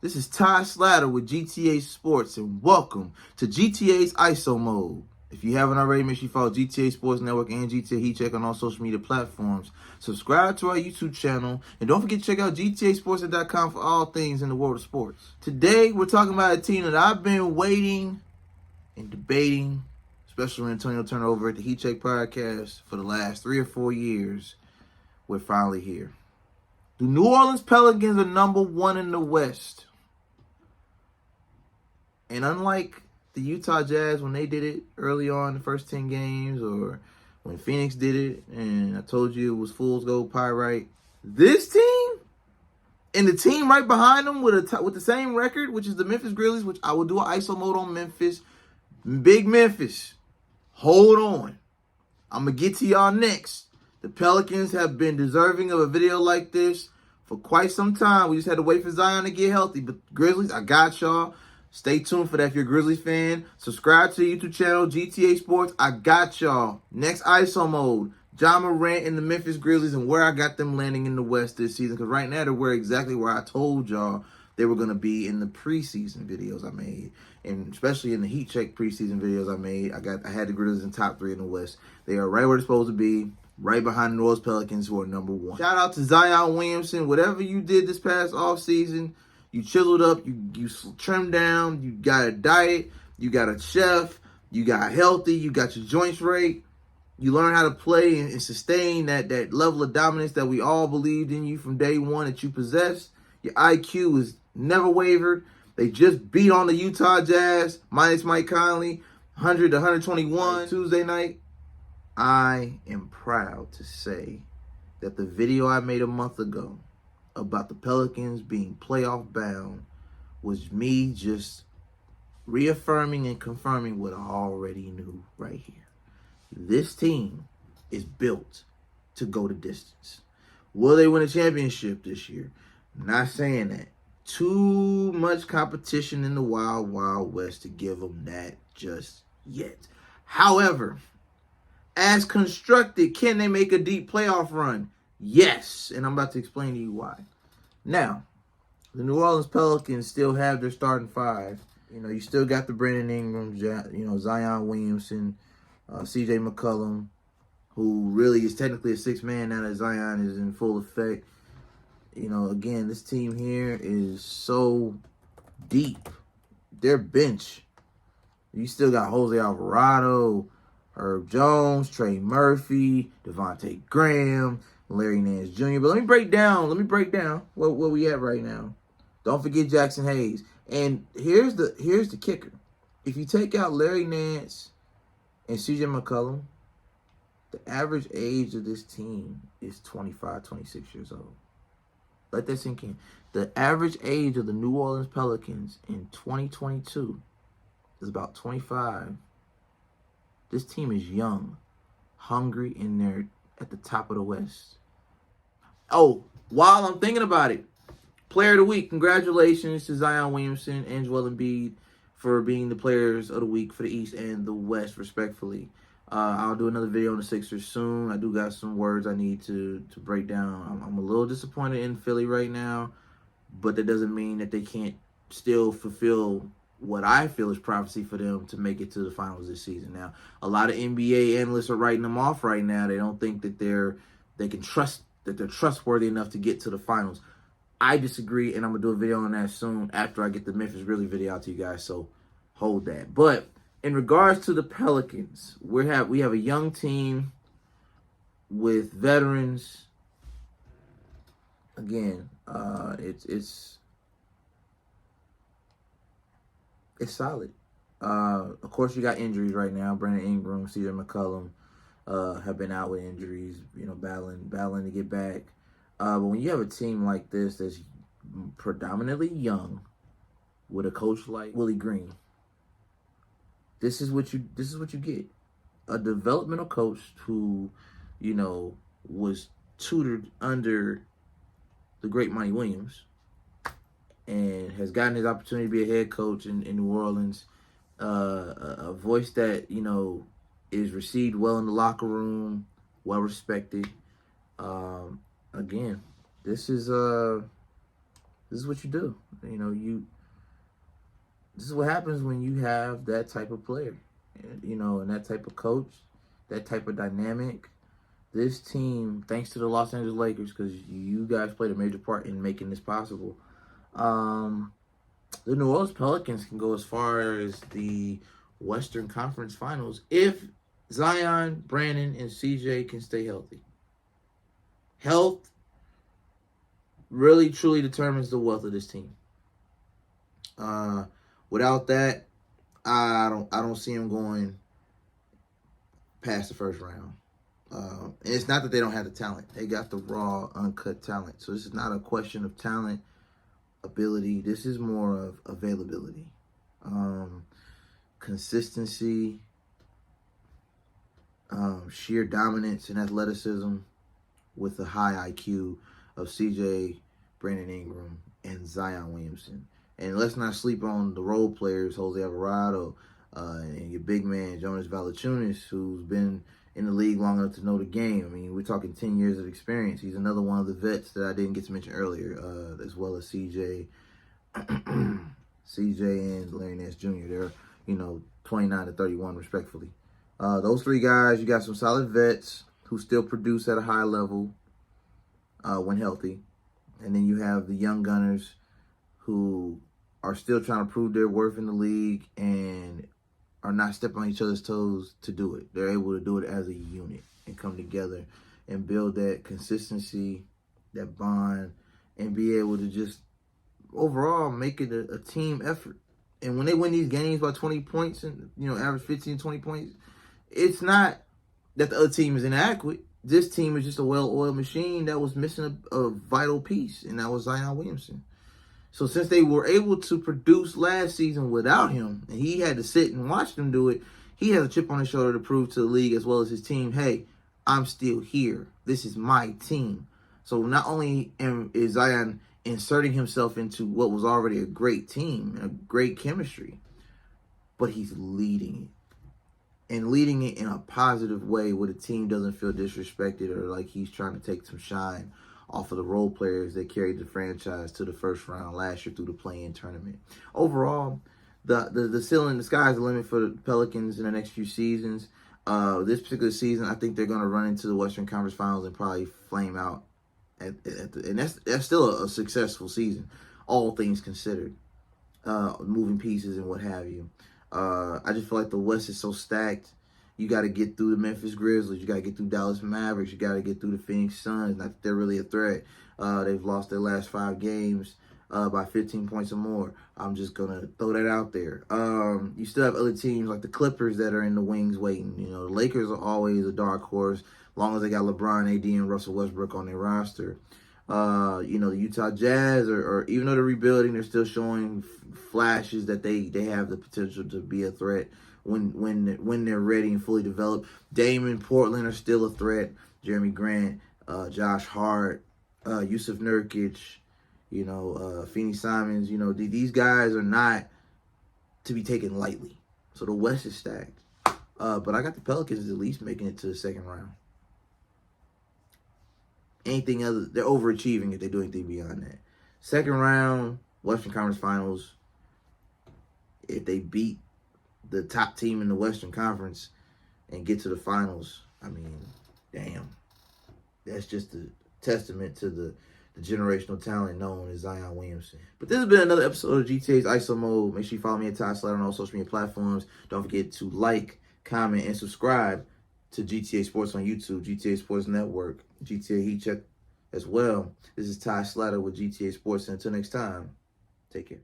This is Ty Slatter with GTA Sports, and welcome to GTA's ISO Mode. If you haven't already, make sure you follow GTA Sports Network and GTA Heat Check on all social media platforms. Subscribe to our YouTube channel, and don't forget to check out GTAsports.com for all things in the world of sports. Today, we're talking about a team that I've been waiting and debating, especially when Antonio turned over at the Heat Check podcast for the last 3 or 4 years. We're finally here. The New Orleans Pelicans are number 1 in the West. And unlike the Utah Jazz when they did it early on the first 10 games, or when Phoenix did it, and I told you it was fool's gold pyrite, this team and the team right behind them with the same record, which is the Memphis Grizzlies, which I will do an ISO mode on Memphis. Big Memphis, hold on. I'm going to get to y'all next. The Pelicans have been deserving of a video like this for quite some time. We just had to wait for Zion to get healthy. But Grizzlies, I got y'all. Stay tuned for that if you're a Grizzlies fan. Subscribe to the YouTube channel, GTA Sports. I got y'all. Next ISO mode, Ja Morant and the Memphis Grizzlies and where I got them landing in the West this season. Because right now they're exactly where I told y'all they were going to be in the preseason videos I made. And especially in the Heat Check preseason videos I made. I had the Grizzlies in top 3 in the West. They are right where they're supposed to be. Right behind the New Orleans Pelicans, who are number 1. Shout out to Zion Williamson. Whatever you did this past offseason, you chiseled up, you trimmed down, you got a diet, you got a chef, you got healthy, you got your joints right. You learned how to play and sustain that level of dominance that we all believed in you from day one that you possessed. Your IQ has never wavered. They just beat on the Utah Jazz, minus Mike Conley, 100 to 121 Tuesday night. I am proud to say that the video I made a month ago about the Pelicans being playoff bound was me just reaffirming and confirming what I already knew right here. This team is built to go the distance. Will they win a championship this year? Not saying that. Too much competition in the Wild Wild West to give them that just yet. However, as constructed, can they make a deep playoff run? Yes, and I'm about to explain to you why. Now, the New Orleans Pelicans still have their starting 5. You still got the Brandon Ingram, Zion Williamson, C.J. McCollum, who really is technically a 6th man now that Zion is in full effect. Again, this team here is so deep. Their bench, you still got Jose Alvarado, Herb Jones, Trey Murphy, Devontae Graham, Larry Nance Jr. But let me break down where we at right now. Don't forget Jackson Hayes. And here's the kicker. If you take out Larry Nance and CJ McCollum, the average age of this team is 25, 26 years old. Let that sink in. The average age of the New Orleans Pelicans in 2022 is about 25. This team is young, hungry, and they're at the top of the West. Oh, while I'm thinking about it, Player of the Week, congratulations to Zion Williamson and Joel Embiid for being the Players of the Week for the East and the West, respectfully. I'll do another video on the Sixers soon. I do got some words I need to break down. I'm a little disappointed in Philly right now, but that doesn't mean that they can't still fulfill what I feel is prophecy for them to make it to the finals this season. Now, a lot of NBA analysts are writing them off right now. They don't think that they're trustworthy enough to get to the finals. I disagree, and I'm gonna do a video on that soon after I get the Memphis Grizzlies video out to you guys. So hold that. But in regards to the Pelicans, we have a young team with veterans. Again, it's solid. Of course, you got injuries right now. Brandon Ingram, C.J. McCollum have been out with injuries, battling to get back. But when you have a team like this that's predominantly young, with a coach like Willie Green, this is what you get. A developmental coach who, was tutored under the great Monty Williams and has gotten his opportunity to be a head coach in New Orleans. A voice that, is received well in the locker room, well respected. Again, this is This is what you do. This is what happens when you have that type of player, and that type of coach, that type of dynamic. This team, thanks to the Los Angeles Lakers, because you guys played a major part in making this possible. The New Orleans Pelicans can go as far as the Western Conference Finals if Zion, Brandon, and CJ can stay healthy. Health really truly determines the wealth of this team. Without that, I don't see him going past the first round. And it's not that they don't have the talent; they got the raw, uncut talent. So this is not a question of talent, ability. This is more of availability, consistency, sheer dominance and athleticism, with the high IQ of CJ, Brandon Ingram, and Zion Williamson. And let's not sleep on the role players, Jose Alvarado, and your big man, Jonas Valanciunas, who's been in the league long enough to know the game. I mean, we're talking 10 years of experience. He's another one of the vets that I didn't get to mention earlier, as well as CJ and Larry Nance Jr. They're, 29 to 31, respectfully. Those three guys, you got some solid vets who still produce at a high level when healthy. And then you have the young gunners who are still trying to prove their worth in the league and are not stepping on each other's toes to do it. They're able to do it as a unit and come together and build that consistency, that bond, and be able to just overall make it a team effort. And when they win these games by 20 points and, average 15, 20 points, it's not that the other team is inadequate. This team is just a well-oiled machine that was missing a vital piece, and that was Zion Williamson. So since they were able to produce last season without him, and he had to sit and watch them do it, he has a chip on his shoulder to prove to the league as well as his team, hey, I'm still here. This is my team. So not only is Zion inserting himself into what was already a great team, a great chemistry, but he's leading it. And leading it in a positive way where the team doesn't feel disrespected or like he's trying to take some shine off of the role players that carried the franchise to the first round last year through the play-in tournament. Overall, the ceiling, the sky's the limit for the Pelicans in the next few seasons. This particular season, I think they're going to run into the Western Conference Finals and probably flame out. And that's still a successful season, all things considered, moving pieces and what have you. I just feel like the West is so stacked. You got to get through the Memphis Grizzlies. You got to get through Dallas Mavericks. You got to get through the Phoenix Suns. Not that they're really a threat. They've lost their last 5 games by 15 points or more. I'm just going to throw that out there. You still have other teams like the Clippers that are in the wings waiting. The Lakers are always a dark horse, as long as they got LeBron, AD, and Russell Westbrook on their roster. The Utah Jazz, or even though they're rebuilding, they're still showing flashes that they have the potential to be a threat when they're ready and fully developed. Dame and Portland are still a threat. Jeremy Grant, Josh Hart, Yusuf Nurkic, Finney Simons. These guys are not to be taken lightly. So the West is stacked. But I got the Pelicans at least making it to the second round. Anything other, they're overachieving if they do anything beyond that. Second round, Western Conference Finals. If they beat the top team in the Western Conference and get to the finals, I mean, damn. That's just a testament to the generational talent known as Zion Williamson. But this has been another episode of GTA's ISO Mode. Make sure you follow me at Slatter on all social media platforms. Don't forget to like, comment, and subscribe to GTA Sports on YouTube, GTA Sports Network, GTA Heat Check as well. This is Ty Slatter with GTA Sports. And until next time, take care.